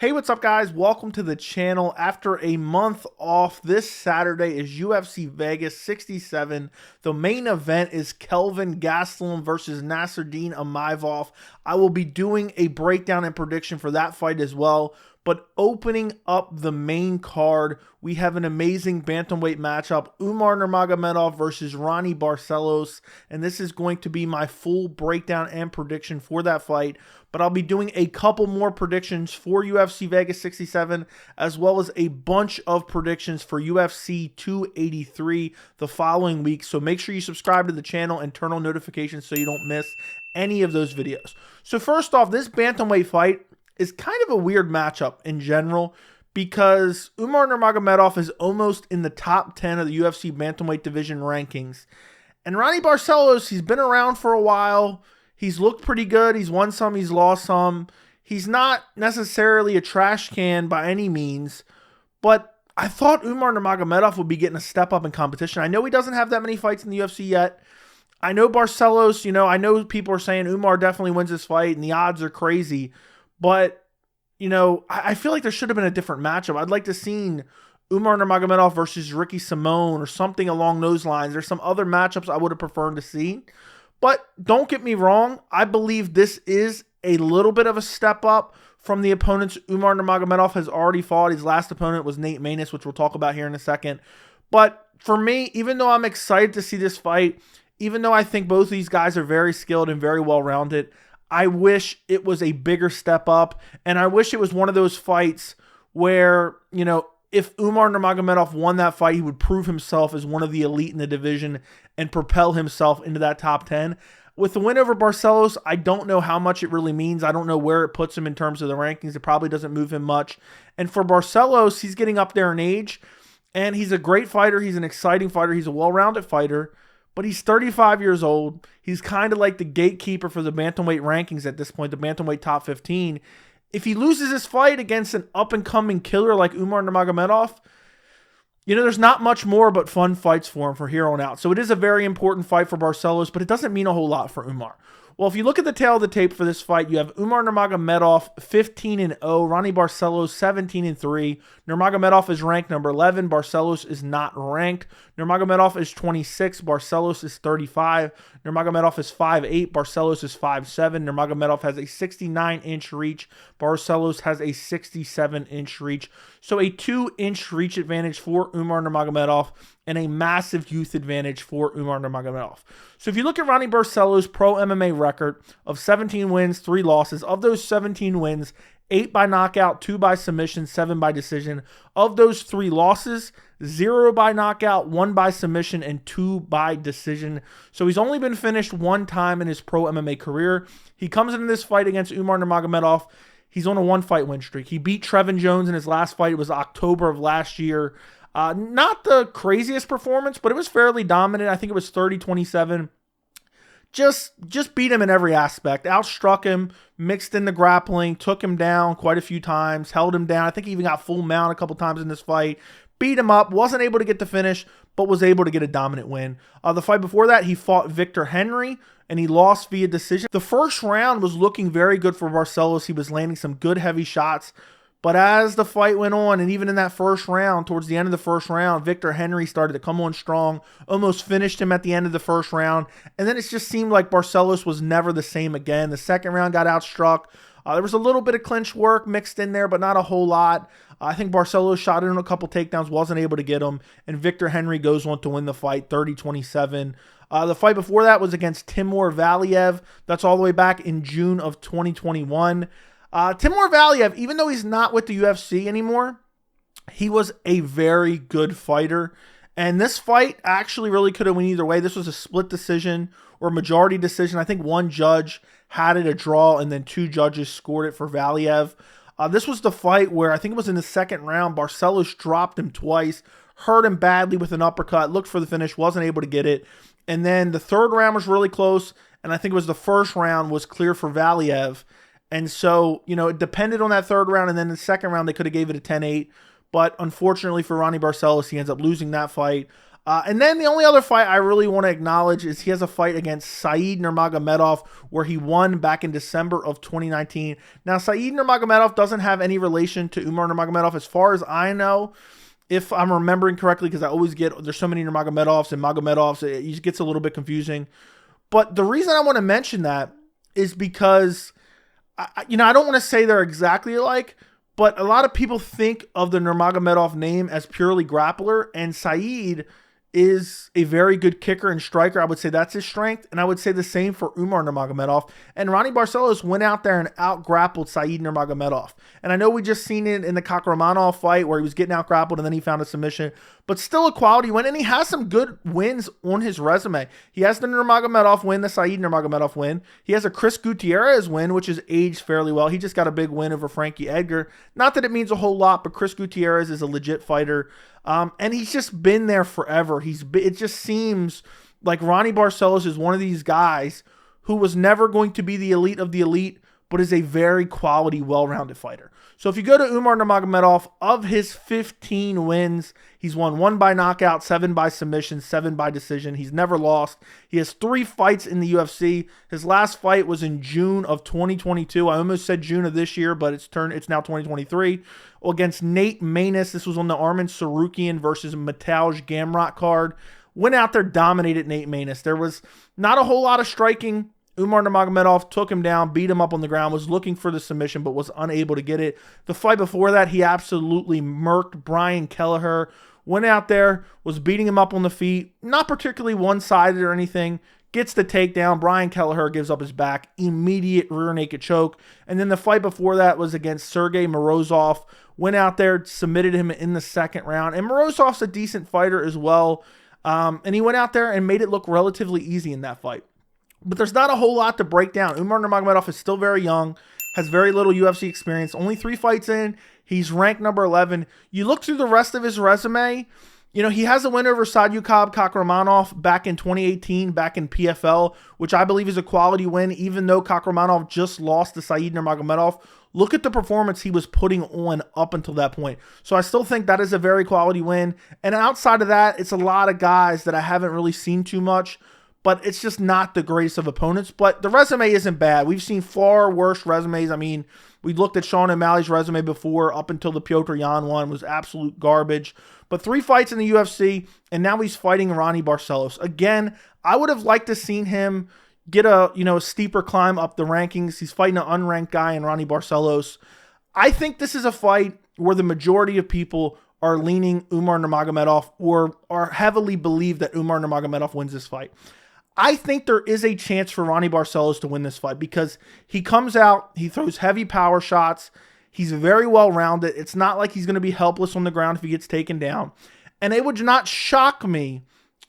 Hey, what's up, guys? Welcome to the channel. After a month off, this Saturday is UFC Vegas 67. The main event is Kelvin Gastelum versus Nassourdine Imavov. I will be doing a breakdown and prediction for that fight as well. But opening up the main card, we have an amazing bantamweight matchup, Umar Nurmagomedov versus Raoni Barcelos, and this is going to be my full breakdown and prediction for that fight. But I'll be doing a couple more predictions for UFC Vegas 67, as well as a bunch of predictions for UFC 283 the following week. So make sure you subscribe to the channel and turn on notifications so you don't miss any of those videos. So first off, this bantamweight fight is kind of a weird matchup in general because Umar Nurmagomedov is almost in the top 10 of the UFC bantamweight division rankings. And Ronnie Barcelos, he's been around for a while. He's looked pretty good. He's won some, he's lost some. He's not necessarily a trash can by any means, but I thought Umar Nurmagomedov would be getting a step up in competition. I know he doesn't have that many fights in the UFC yet. I know Barcelos, I know people are saying Umar definitely wins this fight and the odds are crazy. But, I feel like there should have been a different matchup. I'd like to seen Umar Nurmagomedov versus Ricky Simone or something along those lines. There's some other matchups I would have preferred to see. But don't get me wrong. I believe this is a little bit of a step up from the opponents Umar Nurmagomedov has already fought. His last opponent was Nate Maness, which we'll talk about here in a second. But for me, even though I'm excited to see this fight, even though I think both of these guys are very skilled and very well-rounded, I wish it was a bigger step up, and I wish it was one of those fights where, if Umar Nurmagomedov won that fight, he would prove himself as one of the elite in the division and propel himself into that top 10. With the win over Barcelos, I don't know how much it really means. I don't know where it puts him in terms of the rankings. It probably doesn't move him much. And for Barcelos, he's getting up there in age, and he's a great fighter. He's an exciting fighter. He's a well-rounded fighter. But he's 35 years old. He's kind of like the gatekeeper for the bantamweight rankings at this point, the bantamweight top 15. If he loses this fight against an up-and-coming killer like Umar Nurmagomedov, there's not much more but fun fights for him from here on out. So it is a very important fight for Barcelos, but it doesn't mean a whole lot for Umar. Well, if you look at the tail of the tape for this fight, you have Umar Nurmagomedov 15-0, Ronnie Barcelos 17-3. Nurmagomedov is ranked number 11. Barcelos is not ranked. Nurmagomedov is 26. Barcelos is 35. Nurmagomedov is 5'8". Barcelos is 5'7". Nurmagomedov has a 69-inch reach. Barcelos has a 67-inch reach. So a 2-inch reach advantage for Umar Nurmagomedov and a massive youth advantage for Umar Nurmagomedov. So if you look at Ronnie Barcelos' pro MMA record of 17 wins, 3 losses, of those 17 wins, 8 by knockout, 2 by submission, 7 by decision. Of those 3 losses, 0 by knockout, 1 by submission, and 2 by decision. So he's only been finished 1 time in his pro MMA career. He comes into this fight against Umar Nurmagomedov. He's on a 1-fight win streak. He beat Trevin Jones in his last fight. It was October of last year. Not the craziest performance, but it was fairly dominant. I think it was 30-27. Just beat him in every aspect. Outstruck him, mixed in the grappling, took him down quite a few times, held him down. I think he even got full mount a couple times in this fight. Beat him up, wasn't able to get the finish, but was able to get a dominant win. The fight before that, he fought Victor Henry, and he lost via decision. The first round was looking very good for Barcelos. He was landing some good heavy shots. But as the fight went on, and even in that first round, towards the end of the first round, Victor Henry started to come on strong, almost finished him at the end of the first round. And then it just seemed like Barcelos was never the same again. The second round got outstruck. There was a little bit of clinch work mixed in there, but not a whole lot. I think Barcelos shot in a couple takedowns, wasn't able to get him. And Victor Henry goes on to win the fight, 30-27. The fight before that was against Timur Valiev. That's all the way back in June of 2021. Timur Valiev, even though he's not with the UFC anymore, he was a very good fighter. And this fight actually really could have went either way. This was a split decision or majority decision. I think one judge had it a draw and then 2 judges scored it for Valiev. This was the fight where I think it was in the second round, Barcelos dropped him twice, hurt him badly with an uppercut, looked for the finish, wasn't able to get it. And then the third round was really close, and I think it was the first round was clear for Valiev. And so, it depended on that third round, and then the second round, they could have gave it a 10-8. But unfortunately for Ronnie Barcelos, he ends up losing that fight. And then the only other fight I really want to acknowledge is he has a fight against Said Nurmagomedov where he won back in December of 2019. Now, Said Nurmagomedov doesn't have any relation to Umar Nurmagomedov as far as I know, if I'm remembering correctly, because I always there's so many Nurmagomedovs and Magomedovs, it gets a little bit confusing. But the reason I want to mention that is because, I don't want to say they're exactly alike, but a lot of people think of the Nurmagomedov name as purely grappler, and Said is a very good kicker and striker. I would say that's his strength, and I would say the same for Umar Nurmagomedov. And Ronnie Barcelos went out there and out-grappled Said Nurmagomedov. And I know we just seen it in the Kakramanov fight where he was getting out-grappled and then he found a submission, but still a quality win, and he has some good wins on his resume. He has the Nurmagomedov win, the Said Nurmagomedov win. He has a Chris Gutierrez win, which is aged fairly well. He just got a big win over Frankie Edgar. Not that it means a whole lot, but Chris Gutierrez is a legit fighter. And he's just been there forever. It just seems like Ronnie Barcelos is one of these guys who was never going to be the elite of the elite, but is a very quality, well-rounded fighter. So if you go to Umar Nurmagomedov, of his 15 wins, he's won 1 by knockout, 7 by submission, 7 by decision. He's never lost. He has 3 fights in the UFC. His last fight was in June of 2022. I almost said June of this year, but it's now 2023. Against Nate Maness. This was on the Arman Sarukian versus Mateusz Gamrot card. Went out there, dominated Nate Maness. There was not a whole lot of striking. Umar Nurmagomedov took him down, beat him up on the ground, was looking for the submission, but was unable to get it. The fight before that, he absolutely murked Brian Kelleher. Went out there, was beating him up on the feet, not particularly one-sided or anything. Gets the takedown. Brian Kelleher gives up his back. Immediate rear naked choke. And then the fight before that was against Sergey Morozov. Went out there, submitted him in the second round. And Morozov's a decent fighter as well. And he went out there and made it look relatively easy in that fight. But there's not a whole lot to break down. Umar Nurmagomedov is still very young, has very little UFC experience, only 3 fights in. He's ranked number 11. You look through the rest of his resume, he has a win over Sadyukab Kakramanov back in 2018, back in PFL, which I believe is a quality win, even though Kakramanov just lost to Said Nurmagomedov. Look at the performance he was putting on up until that point. So I still think that is a very quality win. And outside of that, it's a lot of guys that I haven't really seen too much, but it's just not the greatest of opponents. But the resume isn't bad. We've seen far worse resumes. I mean, we looked at Sean O'Malley's resume before, up until the Piotr Jan one was absolute garbage. But 3 fights in the UFC, and now he's fighting Ronnie Barcelos. Again, I would have liked to seen him get a steeper climb up the rankings. He's fighting an unranked guy in Ronnie Barcelos. I think this is a fight where the majority of people are leaning Umar Nurmagomedov or are heavily believe that Umar Nurmagomedov wins this fight. I think there is a chance for Ronnie Barcelos to win this fight because he comes out, he throws heavy power shots, he's very well-rounded. It's not like he's going to be helpless on the ground if he gets taken down. And it would not shock me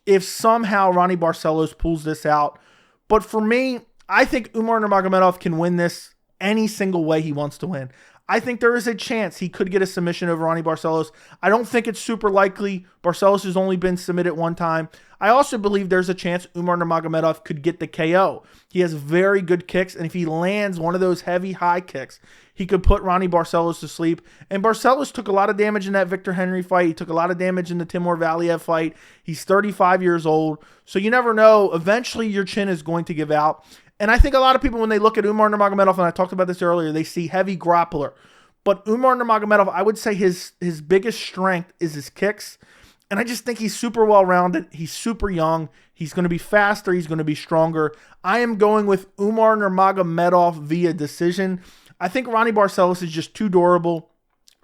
if somehow Ronnie Barcelos pulls this out. But for me, I think Umar Nurmagomedov can win this any single way he wants to win. I think there is a chance he could get a submission over Ronnie Barcelos. I don't think it's super likely. Barcelos has only been submitted 1 time. I also believe there's a chance Umar Nurmagomedov could get the KO. He has very good kicks, and if he lands one of those heavy high kicks, he could put Ronnie Barcelos to sleep. And Barcelos took a lot of damage in that Victor Henry fight. He took a lot of damage in the Timur Valiev fight. He's 35 years old, so you never know. Eventually, your chin is going to give out. And I think a lot of people, when they look at Umar Nurmagomedov, and I talked about this earlier, they see heavy grappler. But Umar Nurmagomedov, I would say his biggest strength is his kicks. And I just think he's super well-rounded. He's super young. He's going to be faster. He's going to be stronger. I am going with Umar Nurmagomedov via decision. I think Ronnie Barcelos is just too durable.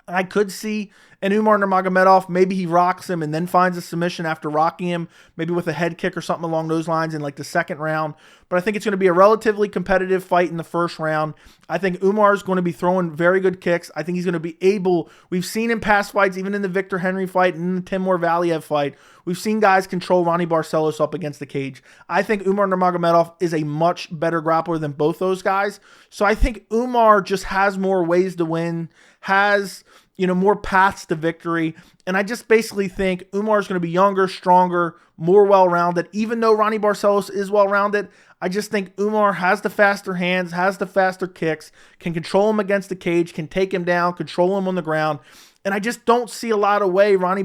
I could see an Umar Nurmagomedov, maybe he rocks him and then finds a submission after rocking him, maybe with a head kick or something along those lines in like the second round. But I think it's going to be a relatively competitive fight in the first round. I think Umar is going to be throwing very good kicks. I think he's going to be able, we've seen in past fights, even in the Victor Henry fight and in the Timur Valiev fight, we've seen guys control Ronnie Barcelos up against the cage. I think Umar Nurmagomedov is a much better grappler than both those guys. So I think Umar just has more ways to win, has more paths to victory. And I just basically think Umar is going to be younger, stronger, more well-rounded. Even though Ronnie Barcelos is well-rounded, I just think Umar has the faster hands, has the faster kicks, can control him against the cage, can take him down, control him on the ground. And I just don't see a lot of ways that Ronnie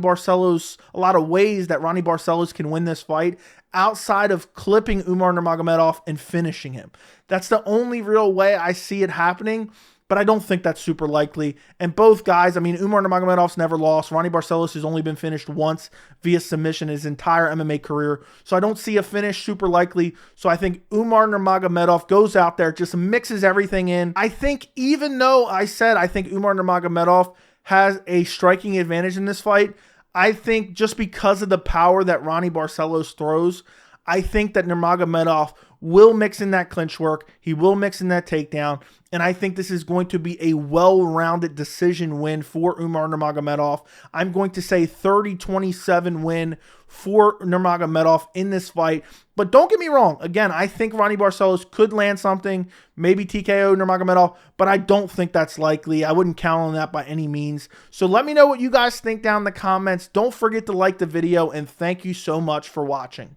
Barcelos can win this fight outside of clipping Umar Nurmagomedov and finishing him. That's the only real way I see it happening, but I don't think that's super likely. And both guys, I mean, Umar Nurmagomedov's never lost. Ronnie Barcelos has only been finished once via submission his entire MMA career. So I don't see a finish super likely. So I think Umar Nurmagomedov goes out there, just mixes everything in. I think even though I said I think Umar Nurmagomedov has a striking advantage in this fight, I think just because of the power that Ronnie Barcelos throws, I think that Nurmagomedov will mix in that clinch work. He will mix in that takedown. And I think this is going to be a well-rounded decision win for Umar Nurmagomedov. I'm going to say 30-27 win for Nurmagomedov in this fight. But don't get me wrong. Again, I think Ronnie Barcelos could land something, maybe TKO Nurmagomedov, but I don't think that's likely. I wouldn't count on that by any means. So let me know what you guys think down in the comments. Don't forget to like the video, and thank you so much for watching.